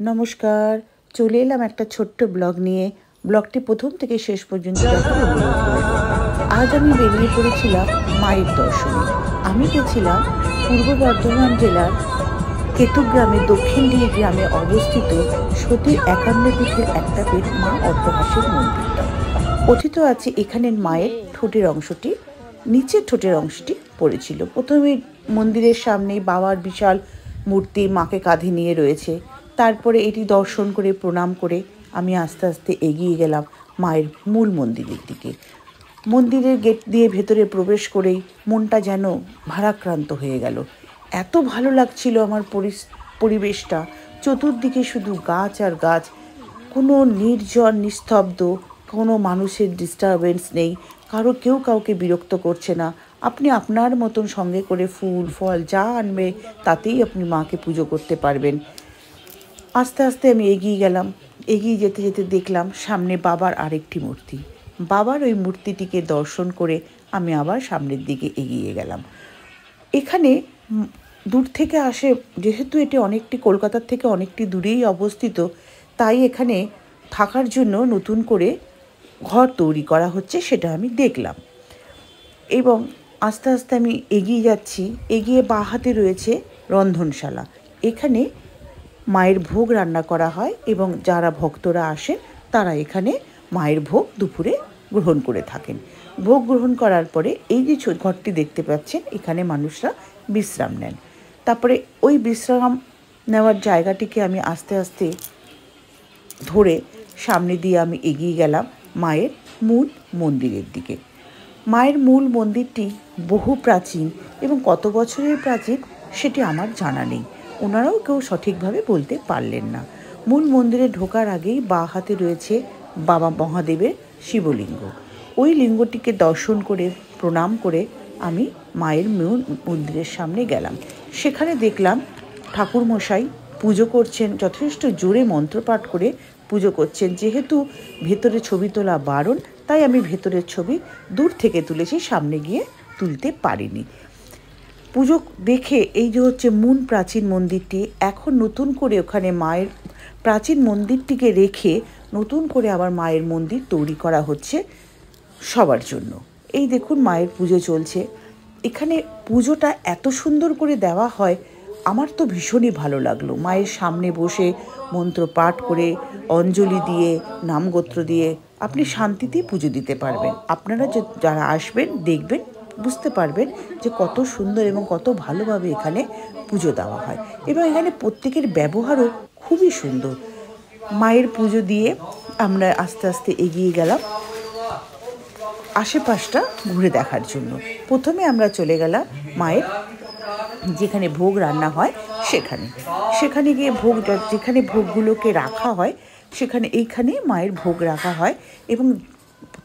নমস্কার, চলে এলাম একটা ছোট্ট ব্লগ নিয়ে। ব্লগটি প্রথম থেকে শেষ পর্যন্ত দেখার অনুরোধ রইল। আজ আমি বেরিয়ে পড়েছিলাম মায়ের দর্শনে। আমি গেছিলাম পূর্ব বর্ধমান জেলার কেতুগ্রামে দক্ষিণডিহি গ্রামে অবস্থিত সতীর ৫১ পীঠের একটা পীঠ মা অট্টহাসির মন্দিরটা। কথিত আছে এখানের মায়ের ঠোঁটের অংশটি, নিচের ঠোঁটের অংশটি পড়েছিল। প্রথমে মন্দিরের সামনেই বাবার বিশাল মূর্তি মাকে কাঁধে নিয়ে রয়েছে। তারপরে এটি দর্শন করে প্রণাম করে আমি আস্তে আস্তে এগিয়ে গেলাম মায়ের মূল মন্দিরের দিকে। মন্দিরের গেট দিয়ে ভেতরে প্রবেশ করেই মনটা যেন ভারাক্রান্ত হয়ে গেল। এত ভালো লাগছিল আমার পরিবেশটা। চতুর্দিকে শুধু গাছ আর গাছ, কোনো নির্জন নিস্তব্ধ, কোনো মানুষের ডিস্টারবেন্স নেই, কেউ কাউকে বিরক্ত করছে না। আপনি আপনার মতন সঙ্গে করে ফুল ফল যা আনবে তাতেই আপনি মাকে পুজো করতে পারবেন। আস্তে আস্তে আমি এগিয়ে গেলাম। এগিয়ে যেতে যেতে দেখলাম সামনে বাবার আরেকটি মূর্তি। বাবার ওই মূর্তিটিকে দর্শন করে আমি আবার সামনের দিকে এগিয়ে গেলাম। এখানে দূর থেকে আসে, যেহেতু এটি অনেকটি কলকাতার থেকে অনেকটি দূরেই অবস্থিত, তাই এখানে থাকার জন্য নতুন করে ঘর তৈরি করা হচ্ছে, সেটা আমি দেখলাম। এবং আস্তে আস্তে আমি এগিয়ে যাচ্ছি। এগিয়ে বাঁ হাতে রয়েছে রন্ধনশালা। এখানে মায়ের ভোগ রান্না করা হয় এবং যারা ভক্তরা আসেন তারা এখানে মায়ের ভোগ দুপুরে গ্রহণ করে থাকেন। ভোগ গ্রহণ করার পরে এই যে ঘরটি দেখতে পাচ্ছেন, এখানে মানুষরা বিশ্রাম নেন। তারপরে ওই বিশ্রাম নেওয়ার জায়গাটিকে আমি আস্তে আস্তে ধরে সামনে দিয়ে আমি এগিয়ে গেলাম মায়ের মূল মন্দিরের দিকে। মায়ের মূল মন্দিরটি বহু প্রাচীন এবং কত বছরের প্রাচীন সেটি আমার জানা নেই। ওনারাও কেউ সঠিকভাবে বলতে পারলেন না। মূল মন্দিরে ঢোকার আগেই বাঁ হাতে রয়েছে বাবা মহাদেবের শিবলিঙ্গ। ওই লিঙ্গটিকে দর্শন করে প্রণাম করে আমি মায়ের মূল মন্দিরের সামনে গেলাম। সেখানে দেখলাম ঠাকুরমশাই পুজো করছেন, যথেষ্ট জোরে মন্ত্রপাঠ করে পুজো করছেন। যেহেতু ভেতরে ছবি তোলা বারণ, তাই আমি ভেতরের ছবি দূর থেকে তুলেছি, সামনে গিয়ে তুলতে পারিনি। পুজো দেখে এই যে হচ্ছে মূল প্রাচীন মন্দিরটি, এখন নতুন করে ওখানে মায়ের প্রাচীন মন্দিরটিকে রেখে নতুন করে আবার মায়ের মন্দির তৈরি করা হচ্ছে সবার জন্য। এই দেখুন মায়ের পুজো চলছে। এখানে পুজোটা এত সুন্দর করে দেওয়া হয়, আমার তো ভীষণই ভালো লাগলো। মায়ের সামনে বসে মন্ত্র পাঠ করে অঞ্জলি দিয়ে নামগোত্র দিয়ে আপনি শান্তিতে পুজো দিতে পারবেন। আপনারা যারা আসবেন দেখবেন, বুঝতে পারবেন যে কত সুন্দর এবং কত ভালোভাবে এখানে পুজো দেওয়া হয়। এবং এখানে প্রত্যেকের ব্যবহারও খুবই সুন্দর। মায়ের পুজো দিয়ে আমরা আস্তে আস্তে এগিয়ে গেলাম আশেপাশটা ঘুরে দেখার জন্য। প্রথমে আমরা চলে গেলাম মায়ের যেখানে ভোগ রান্না হয় সেখানে গিয়ে যেখানে ভোগগুলোকে রাখা হয় এইখানে মায়ের ভোগ রাখা হয় এবং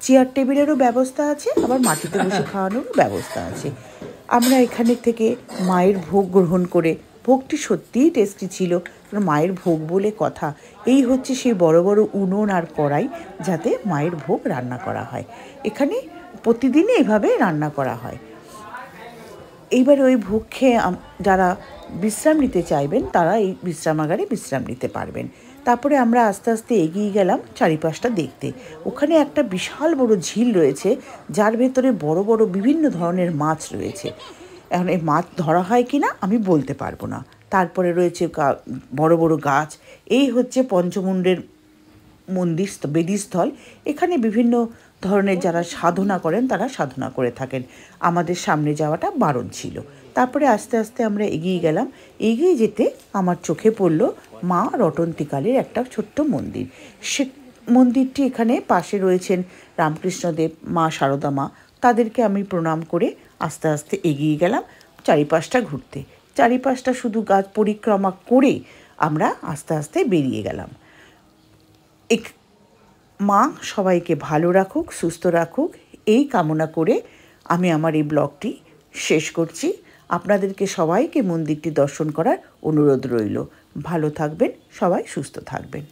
চেয়ার টেবিলেরও ব্যবস্থা আছে, আবার মাটিতে বসে খাওয়ানোরও ব্যবস্থা আছে। আমরা এখানে থেকে মায়ের ভোগ গ্রহণ করে, ভোগটি সত্যিই টেস্টি ছিল। মায়ের ভোগ বলে কথা, এই হচ্ছে সেই বড় বড় উনুন আর কড়াই যাতে মায়ের ভোগ রান্না করা হয়। এখানে প্রতিদিনই এইভাবে রান্না করা হয়। এইবারে ওই ভোগ খেয়ে যারা বিশ্রাম নিতে চাইবেন তারা এই বিশ্রামাগারে বিশ্রাম নিতে পারবেন। তারপরে আমরা আস্তে আস্তে এগিয়ে গেলাম চারিপাশটা দেখতে। ওখানে একটা বিশাল বড় ঝিল রয়েছে, যার ভেতরে বড় বড় বিভিন্ন ধরনের মাছ রয়েছে। এখন এই মাছ ধরা হয় কি না আমি বলতে পারবো না। তারপরে রয়েছে বড় বড় গাছ। এই হচ্ছে পঞ্চমুণ্ডের মন্দির বেদিস্থল। এখানে বিভিন্ন ধরনের যারা সাধনা করেন তারা সাধনা করে থাকেন। আমাদের সামনে যাওয়াটা বারণ ছিল। তারপরে আস্তে আস্তে আমরা এগিয়ে গেলাম। এগিয়ে যেতে আমার চোখে পড়ল মা রটন্তিকালীর একটা ছোট্ট মন্দির। সে মন্দিরটি এখানে পাশে রয়েছেন রামকৃষ্ণদেব, মা সারদা মা। তাদেরকে আমি প্রণাম করে আস্তে আস্তে এগিয়ে গেলাম চারিপাশটা ঘুরতে। চারিপাশটা শুধু গাছ পরিক্রমা করে আমরা আস্তে আস্তে বেরিয়ে গেলাম। মা সবাইকে ভালো রাখুক, সুস্থ রাখুক, এই কামনা করে আমি আমার এই ব্লগটি শেষ করছি। আপনাদেরকে সবাইকে মন্দিরটি দর্শন করার অনুরোধ রইল। ভালো থাকবেন, সবাই সুস্থ থাকবেন।